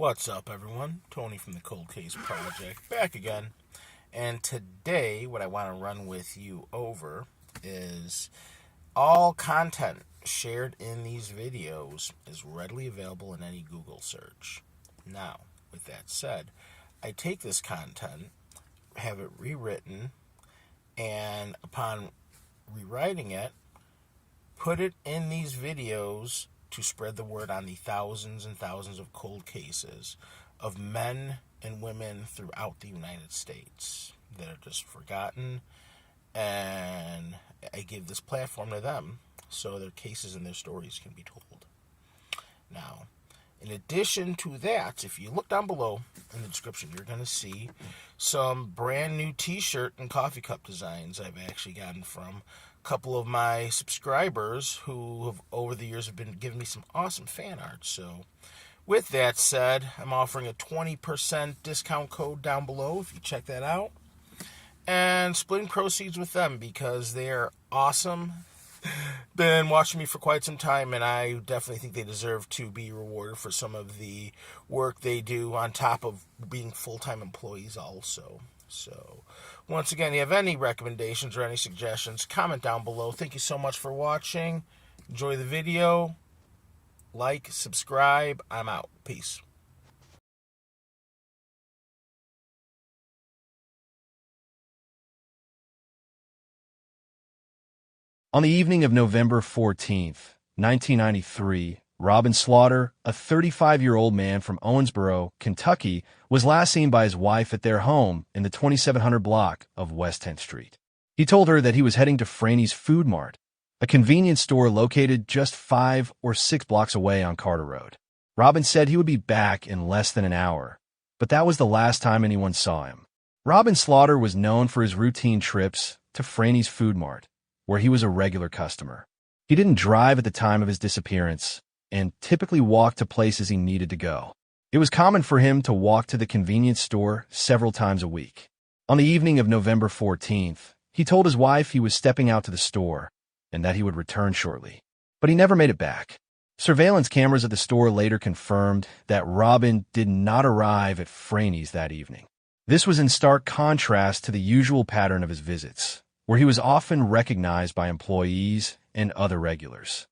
What's up, everyone? Tony from the Cold Case Project, back again. And today, what I want to run with you over is all content shared in these videos is readily available in any Google search. Now, with that said, I take this content, have it rewritten, and upon rewriting it, put it in these videos to spread the word on the thousands and thousands of cold cases of men and women throughout the United States that are just forgotten, and I give this platform to them so their cases and their stories can be told. Now, in addition to that, if you look down below in the description, you're going to see some brand new t-shirt and coffee cup designs I've actually gotten from a couple of my subscribers who have over the years have been giving me some awesome fan art. So with that said, I'm offering a 20% discount code down below if you check that out, and splitting proceeds with them because they are awesome. Been watching me for quite some time, and I definitely think they deserve to be rewarded for some of the work they do on top of being full-time employees also. So once again, if you have any recommendations or any suggestions, comment down below. Thank you so much for watching. Enjoy the video. Like, subscribe. I'm out. Peace. On the evening of November 14th, 1993, Robin Slaughter, a 35-year-old man from Owensboro, Kentucky, was last seen by his wife at their home in the 2700 block of West 10th Street. He told her that he was heading to Franny's Food Mart, a convenience store located just 5 or 6 blocks away on Carter Road. Robin said he would be back in less than an hour, but that was the last time anyone saw him. Robin Slaughter was known for his routine trips to Franny's Food Mart, where he was a regular customer. He didn't drive at the time of his disappearance and typically walked to places he needed to go. It was common for him to walk to the convenience store several times a week. On the evening of November 14th, he told his wife he was stepping out to the store and that he would return shortly, but he never made it back. Surveillance cameras at the store later confirmed that Robin did not arrive at Franny's that evening. This was in stark contrast to the usual pattern of his visits, where he was often recognized by employees and other regulars.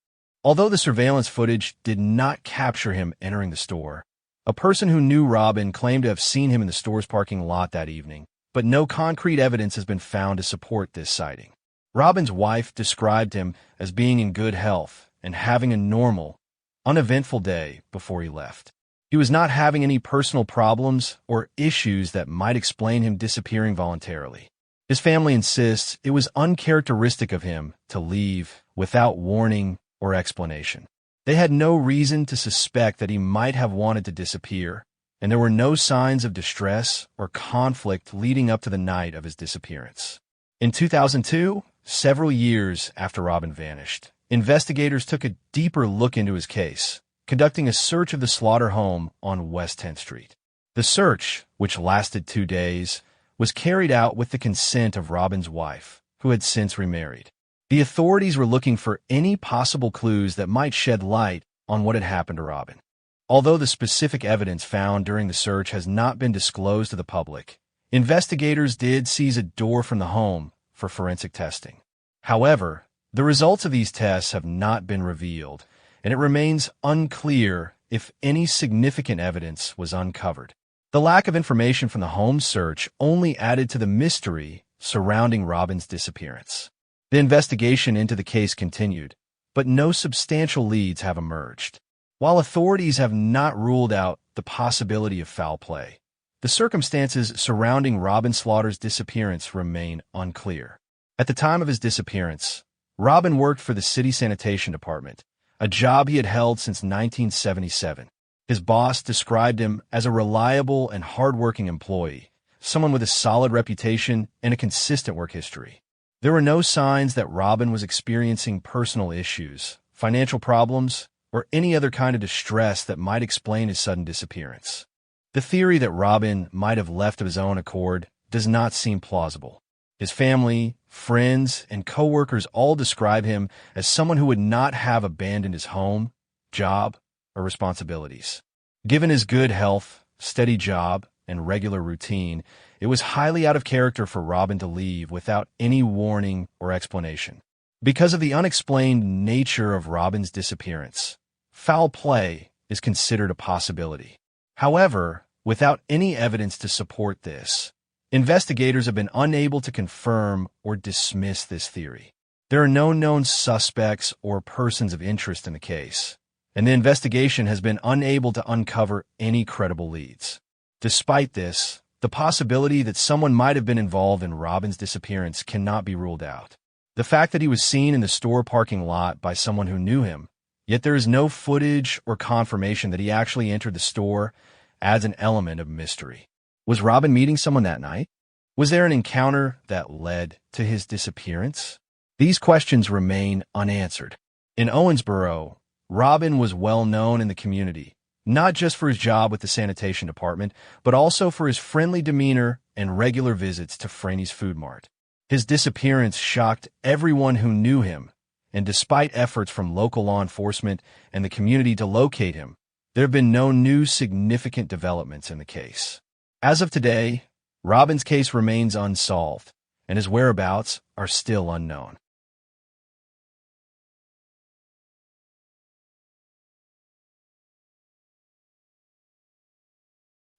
Although the surveillance footage did not capture him entering the store, a person who knew Robin claimed to have seen him in the store's parking lot that evening, but no concrete evidence has been found to support this sighting. Robin's wife described him as being in good health and having a normal, uneventful day before he left. He was not having any personal problems or issues that might explain him disappearing voluntarily. His family insists it was uncharacteristic of him to leave without warning or explanation. They had no reason to suspect that he might have wanted to disappear, and there were no signs of distress or conflict leading up to the night of his disappearance. In 2002, several years after Robin vanished, investigators took a deeper look into his case, conducting a search of the Slaughter home on West 10th Street. The search, which lasted 2 days, was carried out with the consent of Robin's wife, who had since remarried. The authorities were looking for any possible clues that might shed light on what had happened to Robin. Although the specific evidence found during the search has not been disclosed to the public, investigators did seize a door from the home for forensic testing. However, the results of these tests have not been revealed, and it remains unclear if any significant evidence was uncovered. The lack of information from the home search only added to the mystery surrounding Robin's disappearance. The investigation into the case continued, but no substantial leads have emerged. While authorities have not ruled out the possibility of foul play, the circumstances surrounding Robin Slaughter's disappearance remain unclear. At the time of his disappearance, Robin worked for the City Sanitation Department, a job he had held since 1977. His boss described him as a reliable and hard-working employee, someone with a solid reputation and a consistent work history. There were no signs that Robin was experiencing personal issues, financial problems, or any other kind of distress that might explain his sudden disappearance. The theory that Robin might have left of his own accord does not seem plausible. His family, friends, and coworkers all describe him as someone who would not have abandoned his home, job, or responsibilities. Given his good health, steady job, and regular routine, it was highly out of character for Robin to leave without any warning or explanation. Because of the unexplained nature of Robin's disappearance, foul play is considered a possibility. However, without any evidence to support this, investigators have been unable to confirm or dismiss this theory. There are no known suspects or persons of interest in the case, and the investigation has been unable to uncover any credible leads. Despite this, the possibility that someone might have been involved in Robin's disappearance cannot be ruled out. The fact that he was seen in the store parking lot by someone who knew him, yet there is no footage or confirmation that he actually entered the store, adds an element of mystery. Was Robin meeting someone that night? Was there an encounter that led to his disappearance? These questions remain unanswered. In Owensboro, Robin was well known in the community, not just for his job with the sanitation department, but also for his friendly demeanor and regular visits to Franny's Food Mart. His disappearance shocked everyone who knew him, and despite efforts from local law enforcement and the community to locate him, there have been no new significant developments in the case. As of today, Robin's case remains unsolved, and his whereabouts are still unknown.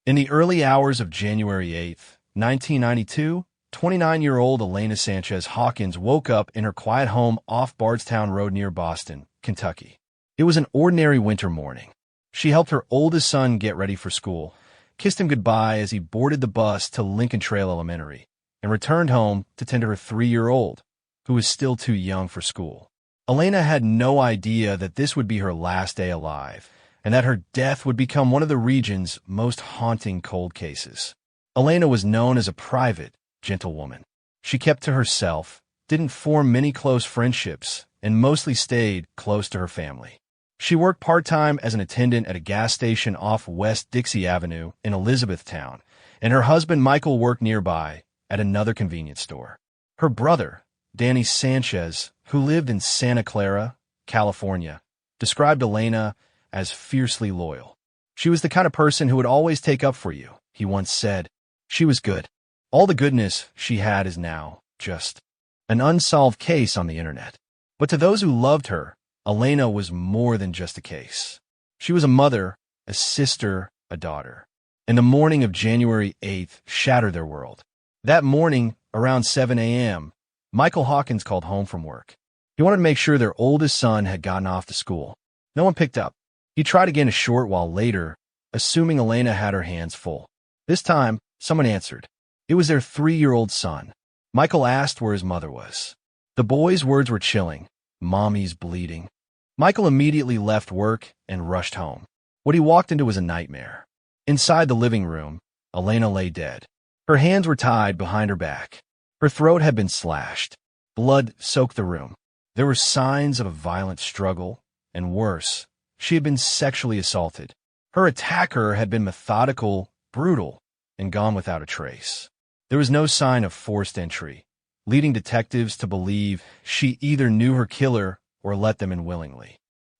In the early hours of January 8, 1992, 29-year-old Elena Sanchez Hawkins woke up in her quiet home off Bardstown Road near Boston, Kentucky. It was an ordinary winter morning. She helped her oldest son get ready for school, kissed him goodbye as he boarded the bus to Lincoln Trail Elementary, and returned home to tend to her 3-year-old, who was still too young for school. Elena had no idea that this would be her last day alive, and that her death would become one of the region's most haunting cold cases. Elena was known as a private, gentle woman. She kept to herself, didn't form many close friendships, and mostly stayed close to her family. She worked part-time as an attendant at a gas station off West Dixie Avenue in Elizabethtown, and her husband Michael worked nearby at another convenience store. Her brother, Danny Sanchez, who lived in Santa Clara, California, described Elena as fiercely loyal. She was the kind of person who would always take up for you, he once said. She was good. All the goodness she had is now just an unsolved case on the internet. But to those who loved her, Elena was more than just a case. She was a mother, a sister, a daughter. And the morning of January 8th shattered their world. That morning, around 7 a.m., Michael Hawkins called home from work. He wanted to make sure their oldest son had gotten off to school. No one picked up. He tried again a short while later, assuming Elena had her hands full. This time, someone answered. It was their 3-year-old son. Michael asked where his mother was. The boy's words were chilling. Mommy's bleeding. Michael immediately left work and rushed home. What he walked into was a nightmare. Inside the living room, Elena lay dead. Her hands were tied behind her back. Her throat had been slashed. Blood soaked the room. There were signs of a violent struggle, and worse, she had been sexually assaulted. Her attacker had been methodical, brutal, and gone without a trace. There was no sign of forced entry, leading detectives to believe she either knew her killer or let them in willingly.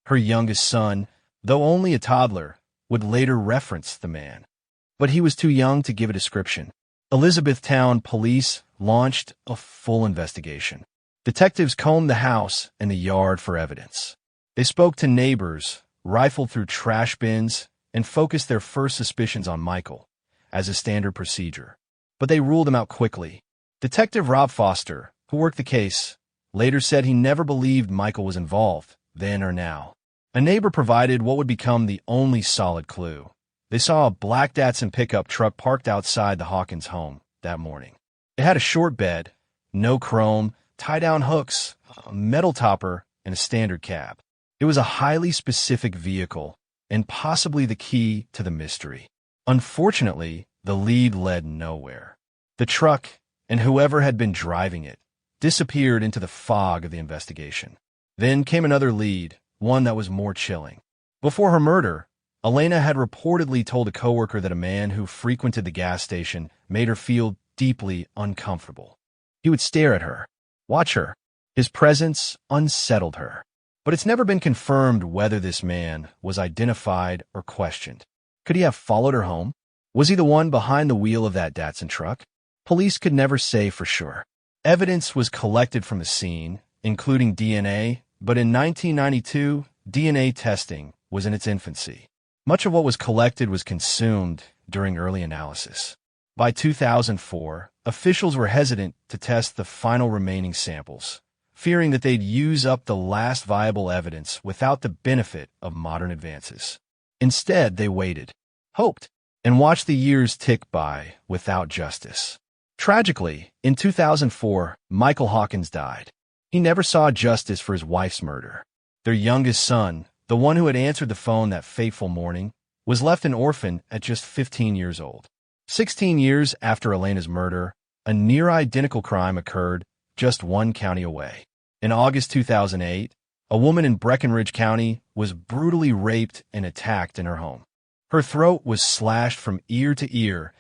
Her youngest son, though only a toddler, would later reference the man. But he was too young to give a description. Elizabethtown police launched a full investigation. Detectives combed the house and the yard for evidence. They spoke to neighbors, rifled through trash bins, and focused their first suspicions on Michael, as a standard procedure. But they ruled him out quickly. Detective Rob Foster, who worked the case, later said he never believed Michael was involved, then or now. A neighbor provided what would become the only solid clue. They saw a black Datsun pickup truck parked outside the Hawkins home that morning. It had a short bed, no chrome, tie-down hooks, a metal topper, and a standard cab. It was a highly specific vehicle, and possibly the key to the mystery. Unfortunately, the lead led nowhere. The truck, and whoever had been driving it, disappeared into the fog of the investigation. Then came another lead, one that was more chilling. Before her murder, Elena had reportedly told a coworker that a man who frequented the gas station made her feel deeply uncomfortable. He would stare at her, watch her. His presence unsettled her. But it's never been confirmed whether this man was identified or questioned. Could he have followed her home? Was he the one behind the wheel of that Datsun truck? Police could never say for sure. Evidence was collected from the scene, including DNA, but in 1992, DNA testing was in its infancy. Much of what was collected was consumed during early analysis. By 2004, officials were hesitant to test the final remaining samples, fearing that they'd use up the last viable evidence without the benefit of modern advances. Instead, they waited, hoped, and watched the years tick by without justice. Tragically, in 2004, Michael Hawkins died. He never saw justice for his wife's murder. Their youngest son, the one who had answered the phone that fateful morning, was left an orphan at just 15 years old. 16 years after Elena's murder, a near-identical crime occurred just one county away. In August 2008, a woman in Breckinridge County was brutally raped and attacked in her home. Her throat was slashed from ear to ear,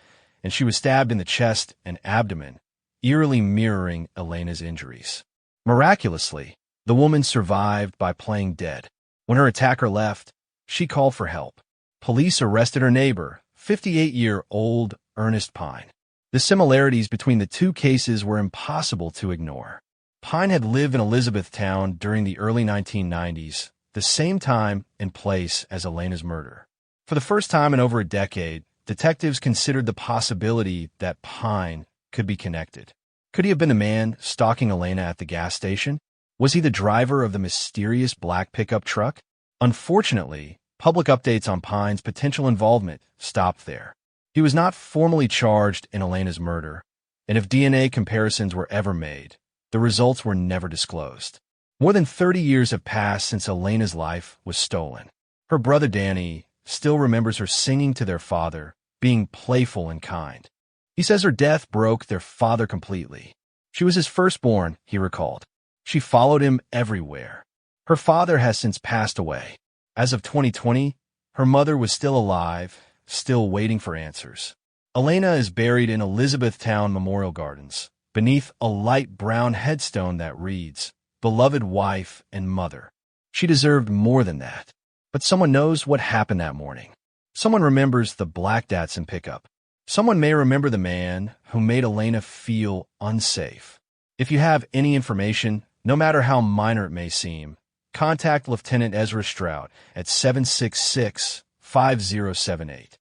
and she was stabbed in the chest and abdomen, eerily mirroring Elena's injuries. Miraculously, the woman survived by playing dead. When her attacker left, she called for help. Police arrested her neighbor, 58-year-old Ernest Pine. The similarities between the two cases were impossible to ignore. Pine had lived in Elizabethtown during the early 1990s, the same time and place as Elena's murder. For the first time in over a decade, detectives considered the possibility that Pine could be connected. Could he have been the man stalking Elena at the gas station? Was he the driver of the mysterious black pickup truck? Unfortunately, public updates on Pine's potential involvement stopped there. He was not formally charged in Elena's murder, and if DNA comparisons were ever made, the results were never disclosed. More than 30 years have passed since Elena's life was stolen. Her brother Danny still remembers her singing to their father, being playful and kind. He says her death broke their father completely. She was his firstborn, he recalled. She followed him everywhere. Her father has since passed away. As of 2020, her mother was still alive, still waiting for answers. Elena is buried in Elizabethtown Memorial Gardens, beneath a light brown headstone that reads, "Beloved wife and mother." She deserved more than that. But someone knows what happened that morning. Someone remembers the black Datsun pickup. Someone may remember the man who made Elena feel unsafe. If you have any information, no matter how minor it may seem, contact Lieutenant Ezra Stroud at 766-5078.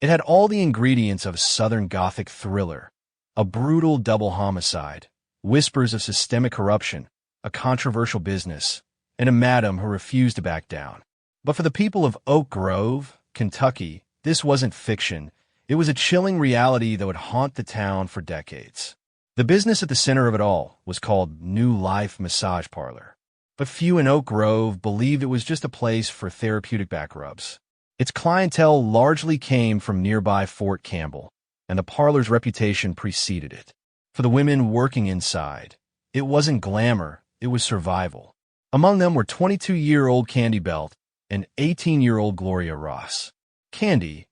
It had all the ingredients of a Southern Gothic thriller, a brutal double homicide, whispers of systemic corruption, a controversial business, and a madam who refused to back down. But for the people of Oak Grove, Kentucky, this wasn't fiction. It was a chilling reality that would haunt the town for decades. The business at the center of it all was called New Life Massage Parlor. But few in Oak Grove believed it was just a place for therapeutic back rubs. Its clientele largely came from nearby Fort Campbell, and the parlor's reputation preceded it. For the women working inside, it wasn't glamour, it was survival. Among them were 22-year-old Candy Belt and 18-year-old Gloria Ross. Candy,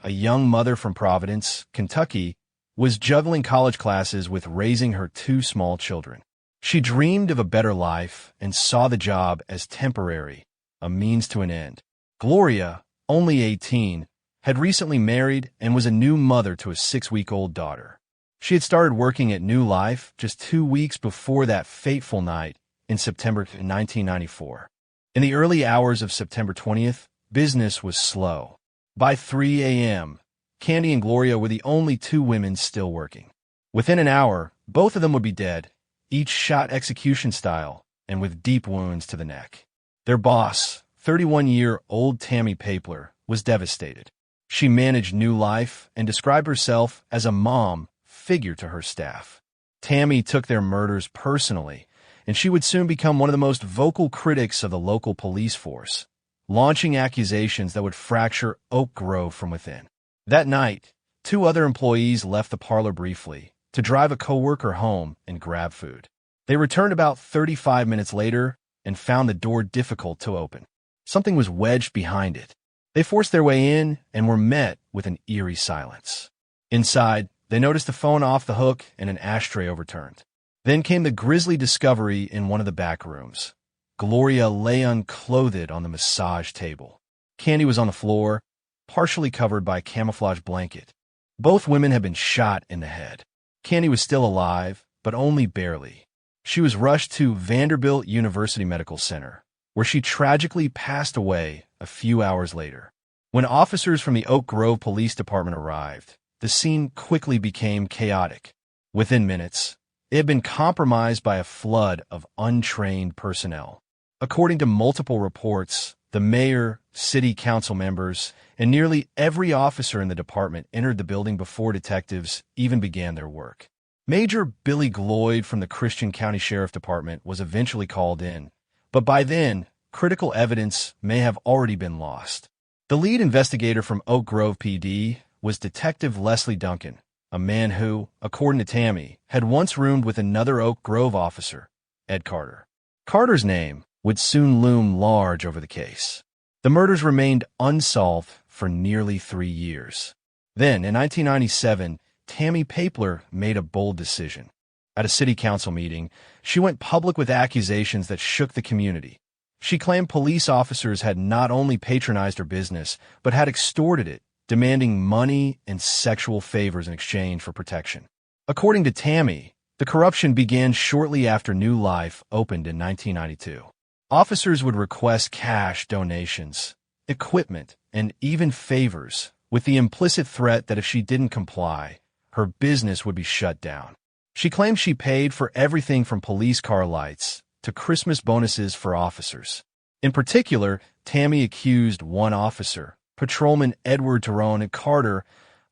a young mother from Providence, Kentucky, was juggling college classes with raising her two small children. She dreamed of a better life and saw the job as temporary, a means to an end. Gloria, only 18, had recently married and was a new mother to a 6-week-old daughter. She had started working at New Life just 2 weeks before that fateful night in September 1994. In the early hours of September 20th, business was slow. By 3 a.m., Candy and Gloria were the only two women still working. Within an hour, both of them would be dead, each shot execution style and with deep wounds to the neck. Their boss, 31-year-old Tammy Papler, was devastated. She managed New Life and described herself as a mom figure to her staff. Tammy took their murders personally, and she would soon become one of the most vocal critics of the local police force, launching accusations that would fracture Oak Grove from within. That night, 2 other employees left the parlor briefly to drive a coworker home and grab food. They returned about 35 minutes later and found the door difficult to open. Something was wedged behind it. They forced their way in and were met with an eerie silence. Inside, they noticed a phone off the hook and an ashtray overturned. Then came the grisly discovery in one of the back rooms. Gloria lay unclothed on the massage table. Candy was on the floor, partially covered by a camouflage blanket. Both women had been shot in the head. Candy was still alive, but only barely. She was rushed to Vanderbilt University Medical Center, where she tragically passed away a few hours later. When officers from the Oak Grove Police Department arrived, the scene quickly became chaotic. Within minutes, it had been compromised by a flood of untrained personnel. According to multiple reports, the mayor, city council members, and nearly every officer in the department entered the building before detectives even began their work. Major Billy Gloyd from the Christian County Sheriff Department was eventually called in, but by then, critical evidence may have already been lost. The lead investigator from Oak Grove PD was Detective Leslie Duncan, a man who, according to Tammy, had once roomed with another Oak Grove officer, Ed Carter. Carter's name would soon loom large over the case. The murders remained unsolved for nearly 3 years. Then, in 1997, Tammy Papler made a bold decision. At a city council meeting, she went public with accusations that shook the community. She claimed police officers had not only patronized her business, but had extorted it, demanding money and sexual favors in exchange for protection. According to Tammy, the corruption began shortly after New Life opened in 1992. Officers would request cash donations, equipment, and even favors, with the implicit threat that if she didn't comply, her business would be shut down. She claimed she paid for everything from police car lights to Christmas bonuses for officers. In particular, Tammy accused one officer, Patrolman Edward Tyrone Carter,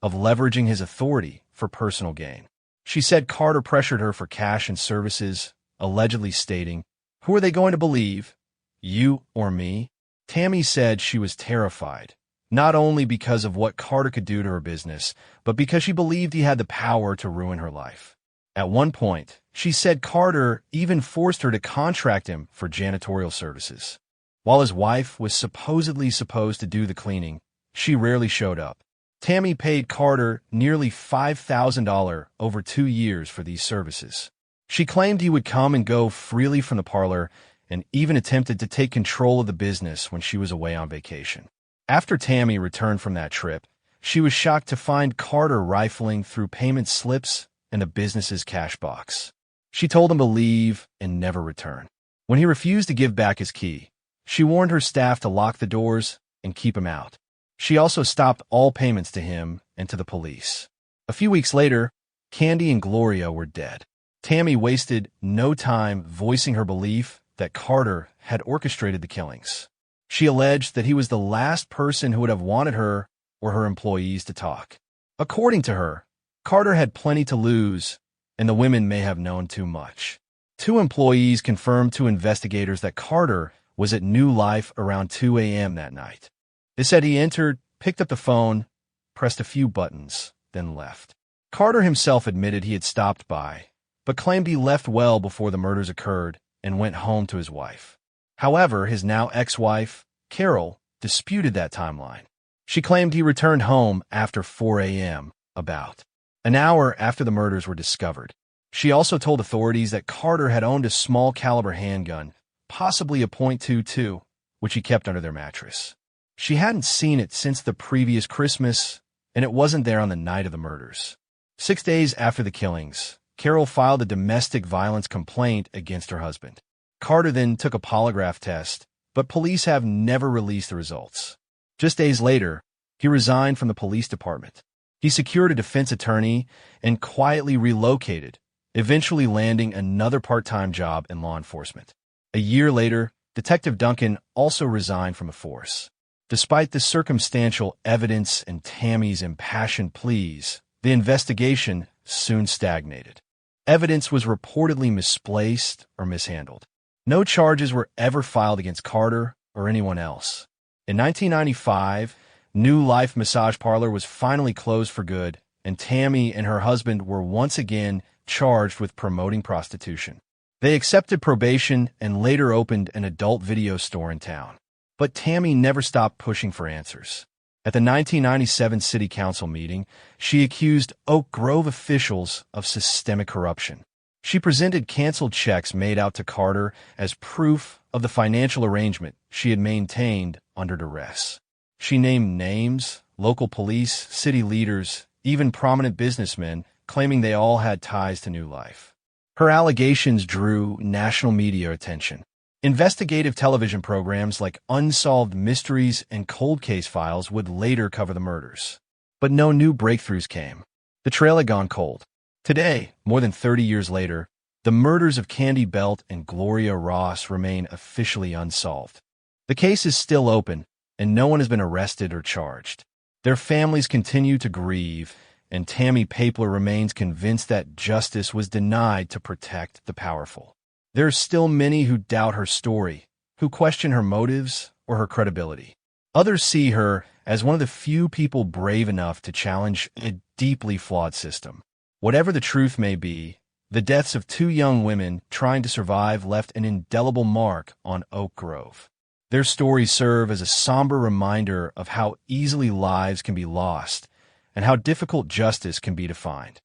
of leveraging his authority for personal gain. She said Carter pressured her for cash and services, allegedly stating, "Who are they going to believe? You or me?" Tammy said she was terrified, not only because of what Carter could do to her business, but because she believed he had the power to ruin her life. At one point, she said Carter even forced her to contract him for janitorial services. While his wife was supposedly supposed to do the cleaning, she rarely showed up. Tammy paid Carter nearly $5,000 over 2 years for these services. She claimed he would come and go freely from the parlor and even attempted to take control of the business when she was away on vacation. After Tammy returned from that trip, she was shocked to find Carter rifling through payment slips and the business's cash box. She told him to leave and never return. When he refused to give back his key, she warned her staff to lock the doors and keep him out. She also stopped all payments to him and to the police. A few weeks later, Candy and Gloria were dead. Tammy wasted no time voicing her belief that Carter had orchestrated the killings. She alleged that he was the last person who would have wanted her or her employees to talk. According to her, Carter had plenty to lose, and the women may have known too much. 2 employees confirmed to investigators that Carter was at New Life around 2 a.m. that night. They said he entered, picked up the phone, pressed a few buttons, then left. Carter himself admitted he had stopped by, but claimed he left well before the murders occurred and went home to his wife. However, his now ex-wife, Carol, disputed that timeline. She claimed he returned home after 4 a.m., about an hour after the murders were discovered. She also told authorities that Carter had owned a small caliber handgun, possibly a .22, which he kept under their mattress. She hadn't seen it since the previous Christmas, and it wasn't there on the night of the murders. 6 days after the killings, Carol filed a domestic violence complaint against her husband. Carter then took a polygraph test, but police have never released the results. Just days later, he resigned from the police department. He secured a defense attorney and quietly relocated, eventually landing another part-time job in law enforcement. A year later, Detective Duncan also resigned from the force. Despite the circumstantial evidence and Tammy's impassioned pleas, the investigation soon stagnated. Evidence was reportedly misplaced or mishandled. No charges were ever filed against Carter or anyone else. In 1995, New Life Massage Parlor was finally closed for good, and Tammy and her husband were once again charged with promoting prostitution. They accepted probation and later opened an adult video store in town. But Tammy never stopped pushing for answers. At the 1997 City Council meeting, she accused Oak Grove officials of systemic corruption. She presented canceled checks made out to Carter as proof of the financial arrangement she had maintained under duress. She named names, local police, city leaders, even prominent businessmen, claiming they all had ties to New Life. Her allegations drew national media attention. Investigative television programs like Unsolved Mysteries and Cold Case Files would later cover the murders. But no new breakthroughs came. The trail had gone cold. Today, more than 30 years later, the murders of Candy Belt and Gloria Ross remain officially unsolved. The case is still open, and no one has been arrested or charged. Their families continue to grieve, and Tammy Papler remains convinced that justice was denied to protect the powerful. There are still many who doubt her story, who question her motives or her credibility. Others see her as one of the few people brave enough to challenge a deeply flawed system. Whatever the truth may be, the deaths of two young women trying to survive left an indelible mark on Oak Grove. Their stories serve as a somber reminder of how easily lives can be lost and how difficult justice can be defined.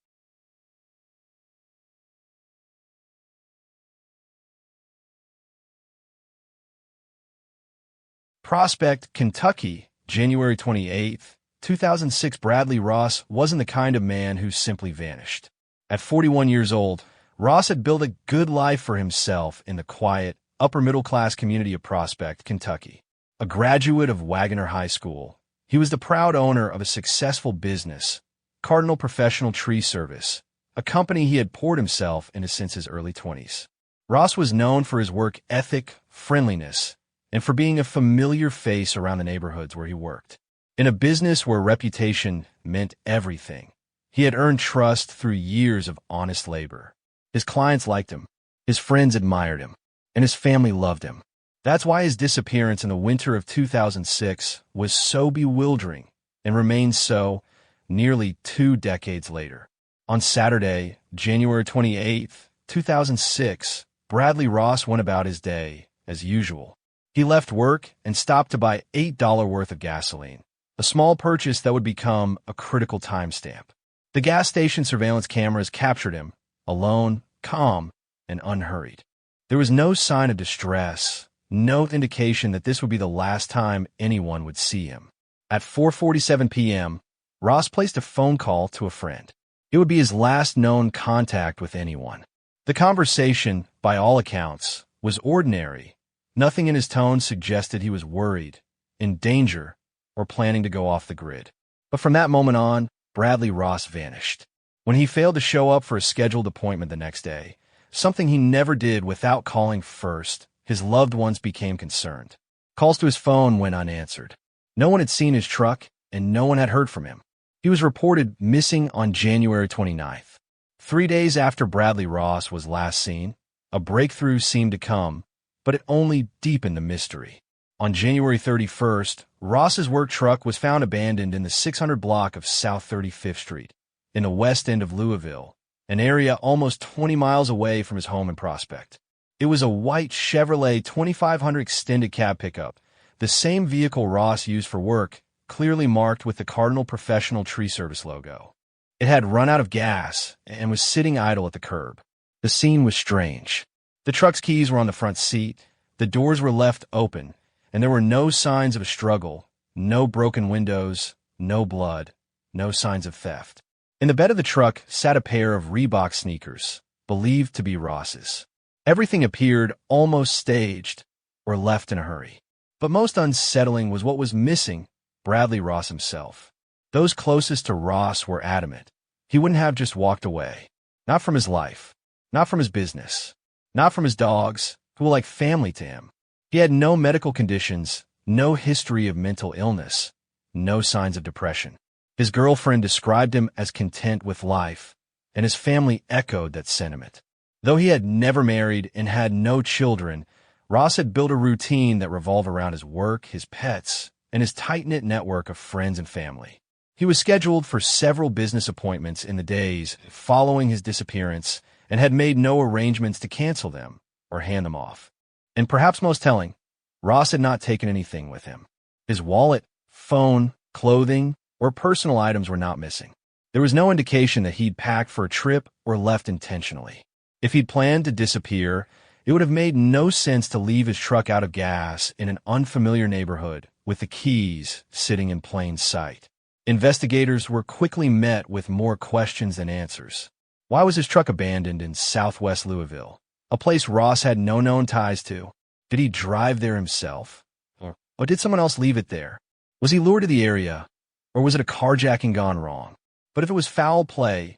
Prospect, Kentucky, January 28, 2006. Bradley Ross wasn't the kind of man who simply vanished. At 41 years old, Ross had built a good life for himself in the quiet, upper-middle-class community of Prospect, Kentucky. A graduate of Wagoner High School, he was the proud owner of a successful business, Cardinal Professional Tree Service, a company he had poured himself into since his early 20s. Ross was known for his work ethic, friendliness, and for being a familiar face around the neighborhoods where he worked. In a business where reputation meant everything, he had earned trust through years of honest labor. His clients liked him, his friends admired him, and his family loved him. That's why his disappearance in the winter of 2006 was so bewildering and remains so nearly 2 decades later. On Saturday, January 28, 2006, Bradley Ross went about his day as usual. He left work and stopped to buy $8 worth of gasoline, a small purchase that would become a critical timestamp. The gas station surveillance cameras captured him, alone, calm, and unhurried. There was no sign of distress, no indication that this would be the last time anyone would see him. At 4:47 p.m., Ross placed a phone call to a friend. It would be his last known contact with anyone. The conversation, by all accounts, was ordinary. Nothing in his tone suggested he was worried, in danger, or planning to go off the grid. But from that moment on, Bradley Ross vanished. When he failed to show up for a scheduled appointment the next day, something he never did without calling first, his loved ones became concerned. Calls to his phone went unanswered. No one had seen his truck, and no one had heard from him. He was reported missing on January 29th. 3 days after Bradley Ross was last seen, a breakthrough seemed to come, but it only deepened the mystery. On January 31st, Ross's work truck was found abandoned in the 600 block of South 35th Street, in the west end of Louisville, an area almost 20 miles away from his home in Prospect. It was a white Chevrolet 2500 extended cab pickup, the same vehicle Ross used for work, clearly marked with the Cardinal Professional Tree Service logo. It had run out of gas and was sitting idle at the curb. The scene was strange. The truck's keys were on the front seat, the doors were left open, and there were no signs of a struggle, no broken windows, no blood, no signs of theft. In the bed of the truck sat a pair of Reebok sneakers, believed to be Ross's. Everything appeared almost staged or left in a hurry. But most unsettling was what was missing: Bradley Ross himself. Those closest to Ross were adamant. He wouldn't have just walked away. Not from his life, not from his business, not from his dogs, who were like family to him. He had no medical conditions, no history of mental illness, no signs of depression. His girlfriend described him as content with life, and his family echoed that sentiment. Though he had never married and had no children, Ross had built a routine that revolved around his work, his pets, and his tight-knit network of friends and family. He was scheduled for several business appointments in the days following his disappearance and had made no arrangements to cancel them or hand them off. And perhaps most telling, Ross had not taken anything with him. His wallet, phone, clothing, or personal items were not missing. There was no indication that he'd packed for a trip or left intentionally. If he'd planned to disappear, it would have made no sense to leave his truck out of gas in an unfamiliar neighborhood with the keys sitting in plain sight. Investigators were quickly met with more questions than answers. Why was his truck abandoned in southwest Louisville, a place Ross had no known ties to? Did he drive there himself? Or did someone else leave it there? Was he lured to the area? Or was it a carjacking gone wrong? But if it was foul play,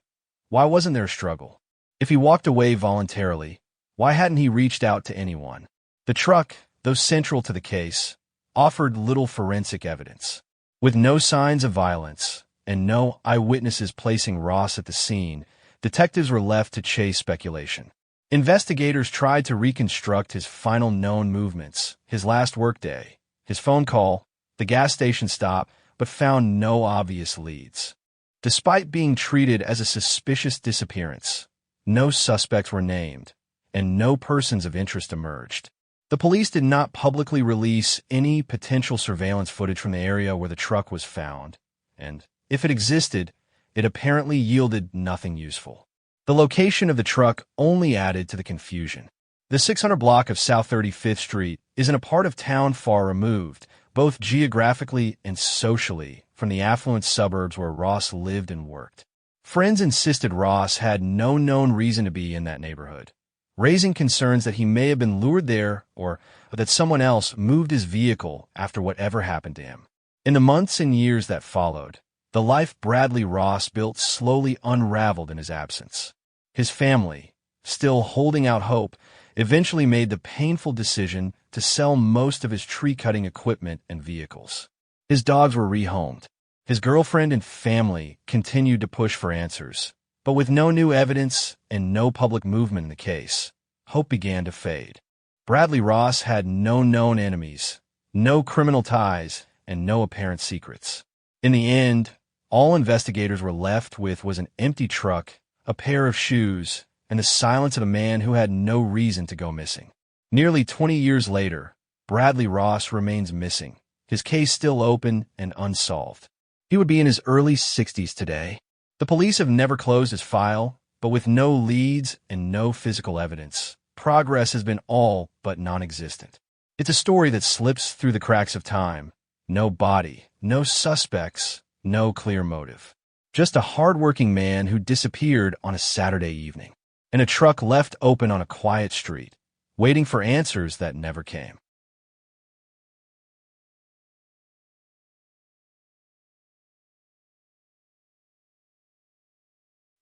why wasn't there a struggle? If he walked away voluntarily, why hadn't he reached out to anyone? The truck, though central to the case, offered little forensic evidence. With no signs of violence and no eyewitnesses placing Ross at the scene, detectives were left to chase speculation. Investigators tried to reconstruct his final known movements, his last workday, his phone call, the gas station stop, but found no obvious leads. Despite being treated as a suspicious disappearance, no suspects were named, and no persons of interest emerged. The police did not publicly release any potential surveillance footage from the area where the truck was found, and if it existed, it apparently yielded nothing useful. The location of the truck only added to the confusion. The 600 block of South 35th Street is in a part of town far removed, both geographically and socially, from the affluent suburbs where Ross lived and worked. Friends insisted Ross had no known reason to be in that neighborhood, raising concerns that he may have been lured there or that someone else moved his vehicle after whatever happened to him. In the months and years that followed, the life Bradley Ross built slowly unraveled in his absence. His family, still holding out hope, eventually made the painful decision to sell most of his tree-cutting equipment and vehicles. His dogs were rehomed. His girlfriend and family continued to push for answers. But with no new evidence and no public movement in the case, hope began to fade. Bradley Ross had no known enemies, no criminal ties, and no apparent secrets. In the end, all investigators were left with was an empty truck, a pair of shoes, and the silence of a man who had no reason to go missing. Nearly 20 years later, Bradley Ross remains missing, his case still open and unsolved. He would be in his early 60s today. The police have never closed his file, but with no leads and no physical evidence, progress has been all but non-existent. It's a story that slips through the cracks of time. No body, no suspects, no clear motive. Just a hard-working man who disappeared on a Saturday evening, and a truck left open on a quiet street, waiting for answers that never came.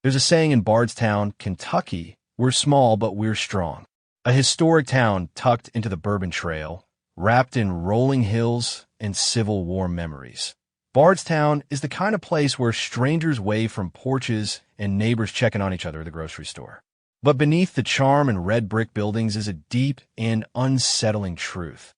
There's a saying in Bardstown, Kentucky, "We're small, but we're strong." A historic town tucked into the Bourbon Trail, wrapped in rolling hills and Civil War memories. Bardstown is the kind of place where strangers wave from porches and neighbors checking on each other at the grocery store. But beneath the charm and red brick buildings is a deep and unsettling truth.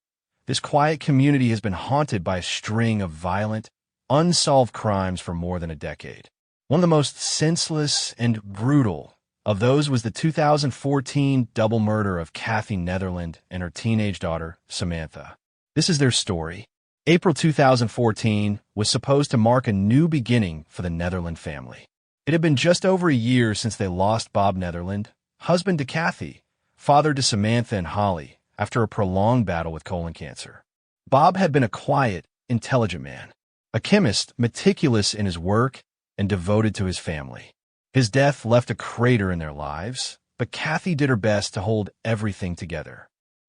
This quiet community has been haunted by a string of violent, unsolved crimes for more than a decade. One of the most senseless and brutal of those was the 2014 double murder of Kathy Netherland and her teenage daughter, Samantha. This is their story. April 2014 was supposed to mark a new beginning for the Netherland family. It had been just over a year since they lost Bob Netherland, husband to Kathy, father to Samantha and Holly, after a prolonged battle with colon cancer. Bob had been a quiet, intelligent man, a chemist meticulous in his work and devoted to his family. His death left a crater in their lives, but Kathy did her best to hold everything together.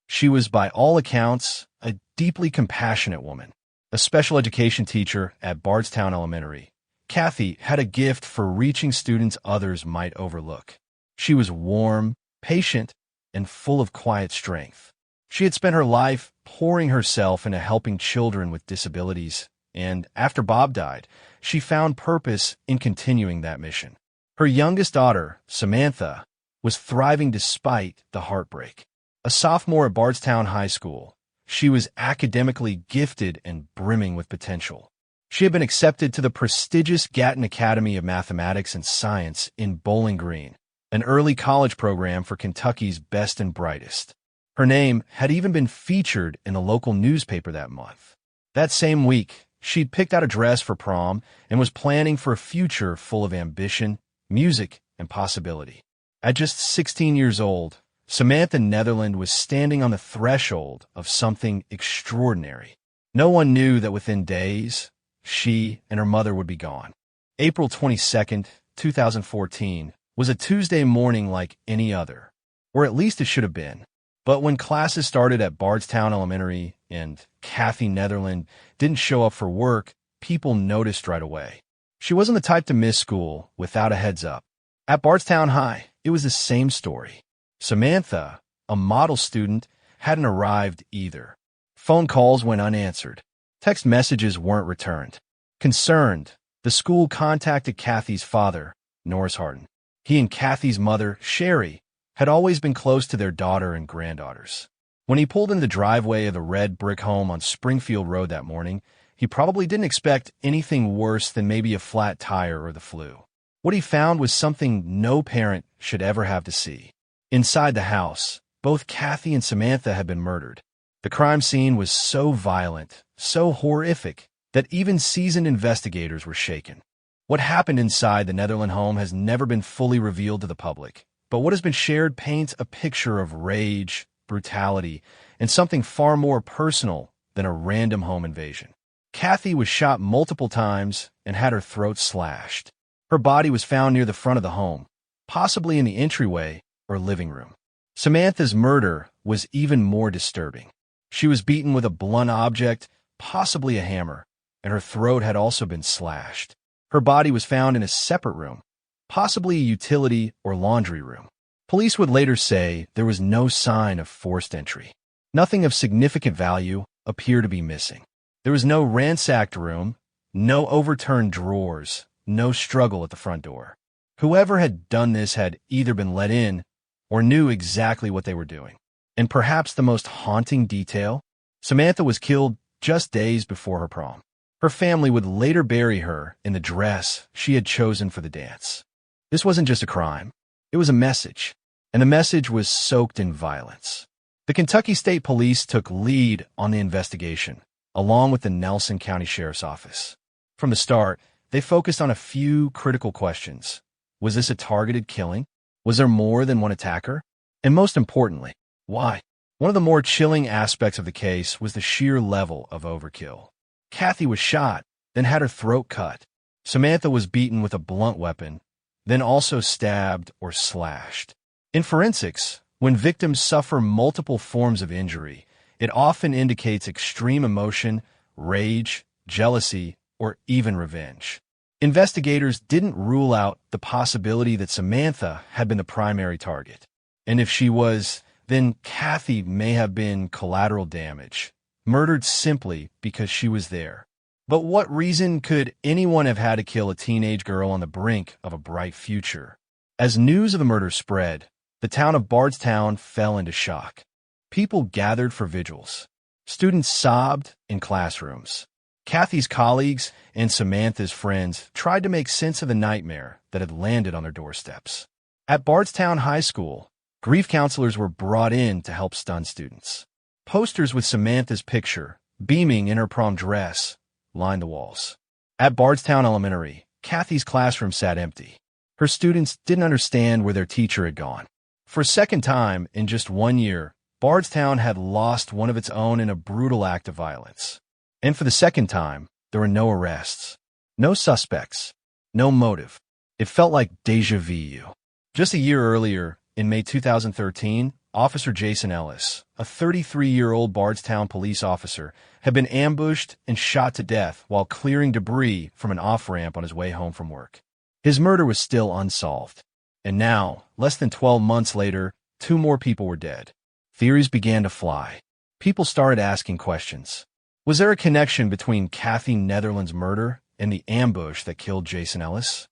She was, by all accounts, a deeply compassionate woman. A special education teacher at Bardstown Elementary, Kathy had a gift for reaching students others might overlook. She was warm, patient, and full of quiet strength. She had spent her life pouring herself into helping children with disabilities, and after Bob died, she found purpose in continuing that mission. Her youngest daughter, Samantha, was thriving despite the heartbreak. A sophomore at Bardstown High School, she was academically gifted and brimming with potential. She had been accepted to the prestigious Gatton Academy of Mathematics and Science in Bowling Green, an early college program for Kentucky's best and brightest. Her name had even been featured in the local newspaper that month. That same week, she'd picked out a dress for prom and was planning for a future full of ambition, music, and possibility. At just 16 years old, Samantha Netherland was standing on the threshold of something extraordinary. No one knew that within days, she and her mother would be gone. April 22nd, 2014, was a Tuesday morning like any other, or at least it should have been. But when classes started at Bardstown Elementary and Kathy Netherland didn't show up for work, people noticed right away. She wasn't the type to miss school without a heads up. At Bardstown High, it was the same story. Samantha, a model student, hadn't arrived either. Phone calls went unanswered. Text messages weren't returned. Concerned, the school contacted Kathy's father, Norris Harden. He and Kathy's mother, Sherry, had always been close to their daughter and granddaughters. When he pulled in the driveway of the red brick home on Springfield Road that morning, he probably didn't expect anything worse than maybe a flat tire or the flu. What he found was something no parent should ever have to see. Inside the house, both Kathy and Samantha had been murdered. The crime scene was so violent, so horrific, that even seasoned investigators were shaken. What happened inside the Netherland home has never been fully revealed to the public, but what has been shared paints a picture of rage, brutality, and something far more personal than a random home invasion. Kathy was shot multiple times and had her throat slashed. Her body was found near the front of the home, possibly in the entryway or living room. Samantha's murder was even more disturbing. She was beaten with a blunt object, possibly a hammer, and her throat had also been slashed. Her body was found in a separate room, possibly a utility or laundry room. Police would later say there was no sign of forced entry. Nothing of significant value appeared to be missing. There was no ransacked room, no overturned drawers, no struggle at the front door. Whoever had done this had either been let in or knew exactly what they were doing. And perhaps the most haunting detail, Samantha was killed just days before her prom. Her family would later bury her in the dress she had chosen for the dance. This wasn't just a crime. It was a message, and the message was soaked in violence. The Kentucky State Police took lead on the investigation, along with the Nelson County Sheriff's Office. From the start, they focused on a few critical questions. Was this a targeted killing? Was there more than one attacker? And most importantly, why? One of the more chilling aspects of the case was the sheer level of overkill. Kathy was shot, then had her throat cut. Samantha was beaten with a blunt weapon, then also stabbed or slashed. In forensics, when victims suffer multiple forms of injury, it often indicates extreme emotion, rage, jealousy, or even revenge. Investigators didn't rule out the possibility that Samantha had been the primary target. And if she was, then Kathy may have been collateral damage, murdered simply because she was there. But what reason could anyone have had to kill a teenage girl on the brink of a bright future? As news of the murder spread, the town of Bardstown fell into shock. People gathered for vigils. Students sobbed in classrooms. Kathy's colleagues and Samantha's friends tried to make sense of the nightmare that had landed on their doorsteps. At Bardstown High School, grief counselors were brought in to help stunned students. Posters with Samantha's picture, beaming in her prom dress, lined the walls. At Bardstown Elementary, Kathy's classroom sat empty. Her students didn't understand where their teacher had gone. For a second time in just 1 year, Bardstown had lost one of its own in a brutal act of violence. And for the second time, there were no arrests, no suspects, no motive. It felt like déjà vu. Just a year earlier, in May 2013, Officer Jason Ellis, a 33-year-old Bardstown police officer, had been ambushed and shot to death while clearing debris from an off-ramp on his way home from work. His murder was still unsolved. And now, less than 12 months later, 2 more people were dead. Theories began to fly. People started asking questions. Was there a connection between Kathy Netherland's murder and the ambush that killed Jason Ellis?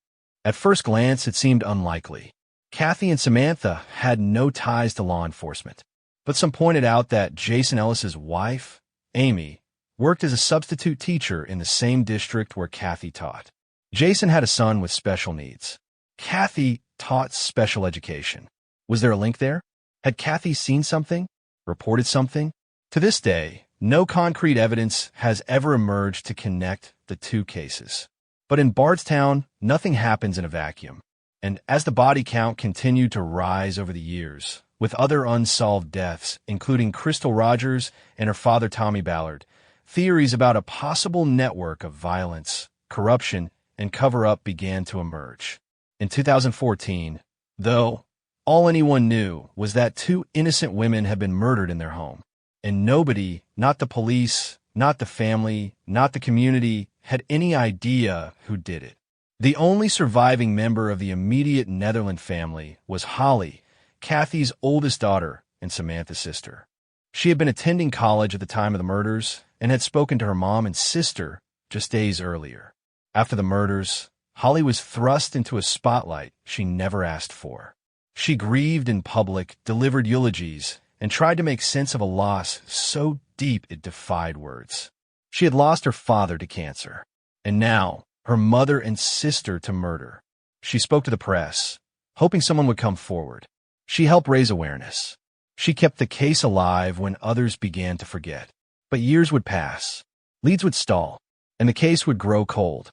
At first glance, it seemed unlikely. Kathy and Samantha had no ties to law enforcement, but some pointed out that Jason Ellis's wife, Amy, worked as a substitute teacher in the same district where Kathy taught. Jason had a son with special needs. Kathy taught special education. Was there a link there? Had Kathy seen something? Reported something? To this day, no concrete evidence has ever emerged to connect the two cases. But in Bardstown, nothing happens in a vacuum. And as the body count continued to rise over the years, with other unsolved deaths, including Crystal Rogers and her father Tommy Ballard, theories about a possible network of violence, corruption, and cover-up began to emerge. In 2014, though, all anyone knew was that two innocent women had been murdered in their home, and nobody, not the police, not the family, not the community, had any idea who did it. The only surviving member of the immediate Netherland family was Holly, Kathy's oldest daughter and Samantha's sister. She had been attending college at the time of the murders and had spoken to her mom and sister just days earlier. After the murders, Holly was thrust into a spotlight she never asked for. She grieved in public, delivered eulogies, and tried to make sense of a loss so deep it defied words. She had lost her father to cancer, and now her mother and sister to murder. She spoke to the press, hoping someone would come forward. She helped raise awareness. She kept the case alive when others began to forget. But years would pass, leads would stall, and the case would grow cold.